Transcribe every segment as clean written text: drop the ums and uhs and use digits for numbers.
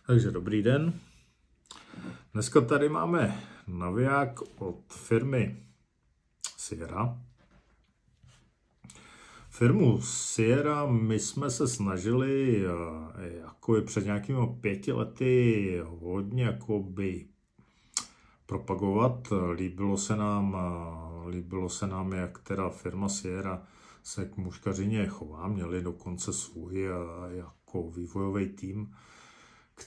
Takže dobrý den. Dneska tady máme naviják od firmy Sierra. Firmu Sierra my jsme se snažili jako před nějakými 5 lety hodně jakoby propagovat. Líbilo se nám, jak teda firma Sierra se k muškařině chová. Měli dokonce svůj jako vývojový tým,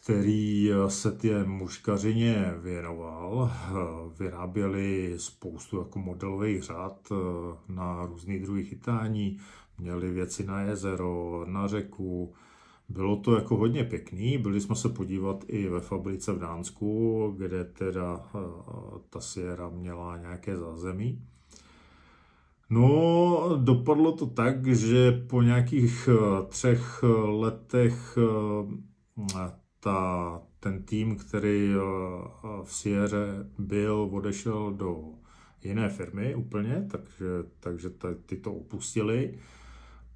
který se té muškařině věnoval. Vyráběli spoustu jako modelových řad na různý druhy chytání, měli věci na jezero, na řeku. Bylo to jako hodně pěkný, byli jsme se podívat i ve fabrice v Dánsku, kde teda ta Sierra měla nějaké zázemí. No, dopadlo to tak, že po nějakých 3 letech ten tým, který v Sierře byl, odešel do jiné firmy úplně, takže ty to opustili.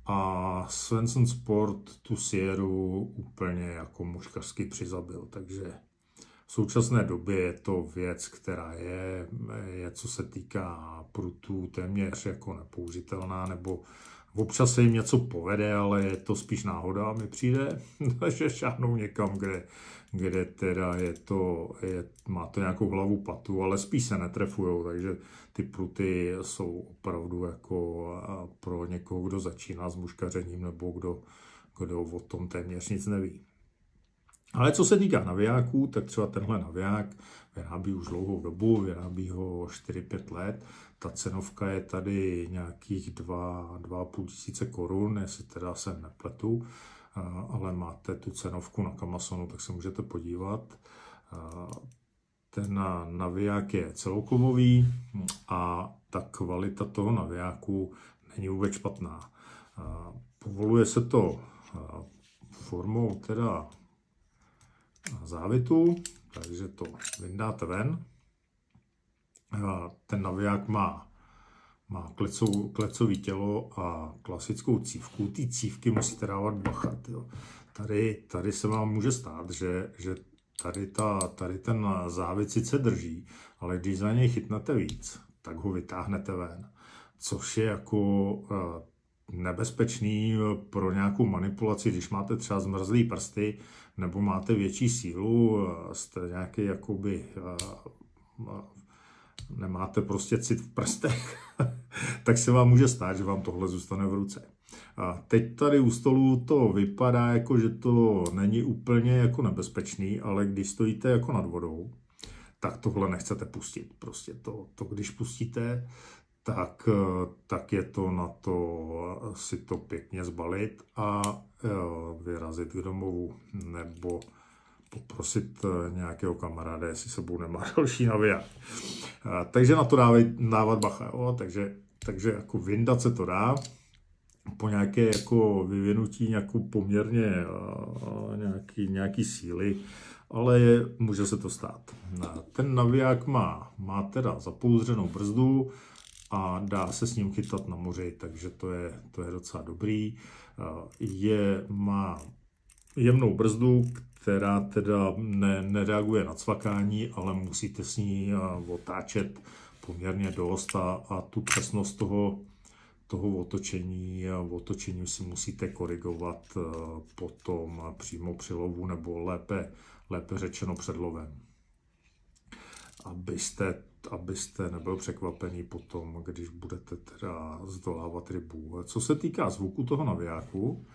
A Swenson Sport tu Sierru úplně jako muškařsky přizabil, takže v současné době je to věc, která je co se týká prutů, téměř jako nepoužitelná, nebo občas se jim něco povede, ale je to spíš náhoda, mi přijde, že šáhnou někam, kde teda má to nějakou hlavu patu, ale spíš se netrefujou, takže ty pruty jsou opravdu jako pro někoho, kdo začíná s muškařením, nebo kdo o tom téměř nic neví. Ale co se týká navijáků, tak třeba tenhle naviják vyrábí už dlouhou dobu, vyrábí ho 4-5 let. Ta cenovka je tady nějakých 2,5 tisíce korun, jestli teda se nepletu, ale máte tu cenovku na Amazonu, tak se můžete podívat. Ten naviják je celokovový a ta kvalita toho navijáku není vůbec špatná. Povoluje se to formou teda závitu, takže to vyndáte ven. Ten naviják má klecový tělo a klasickou cívku. Ty cívky musíte dávat bacha. Tady se vám může stát, že tady ten závit sice drží, ale když za něj chytnete víc, tak ho vytáhnete ven. Což je jako nebezpečný pro nějakou manipulaci, když máte třeba zmrzlý prsty, nebo máte větší sílu, jste nějaký jakoby nemáte prostě cit v prstech, tak se vám může stát, že vám tohle zůstane v ruce. A teď tady u stolu to vypadá jako, že to není úplně jako nebezpečný, ale když stojíte jako nad vodou, tak tohle nechcete pustit. Prostě to když pustíte, tak je to na to si to pěkně zbalit a vyrazit k domovu, nebo poprosit nějakého kamaráda, jestli sebou nemá další naviják. Takže na to dávat bacha. Jo? Takže jako vyndat se to dá, po nějaké jako vyvinutí nějakou poměrně nějaký síly, ale může se to stát. Ten naviják má teda zapouzdřenou brzdu a dá se s ním chytat na moři, takže to je docela dobrý. Má jemnou brzdu, která teda nereaguje na cvakání, ale musíte s ní otáčet poměrně dost a tu přesnost toho otočení si musíte korigovat potom přímo při lovu, nebo lépe řečeno před lovem. Abyste nebyl překvapený potom, když budete teda zdolávat rybu. Co se týká zvuku toho navijáku,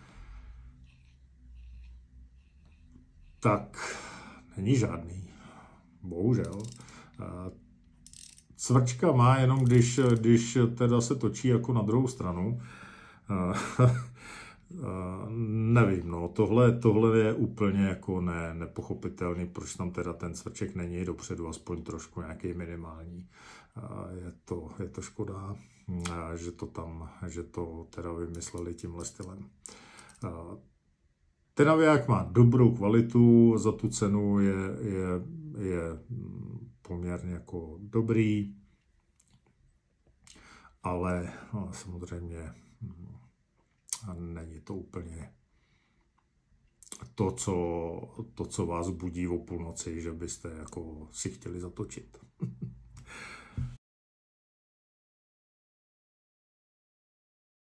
tak není žádný, bohužel. Cvrčka má jenom, když teda se točí jako na druhou stranu. Nevím, no, tohle je úplně jako nepochopitelný, proč tam teda ten cvrček není dopředu, aspoň trošku nějaký minimální. Je to škoda, že to teda vymysleli tímhle stylem. Ten naviják má dobrou kvalitu, za tu cenu je poměrně jako dobrý, ale samozřejmě není to úplně to, co vás budí o půlnoci, že byste jako si chtěli zatočit.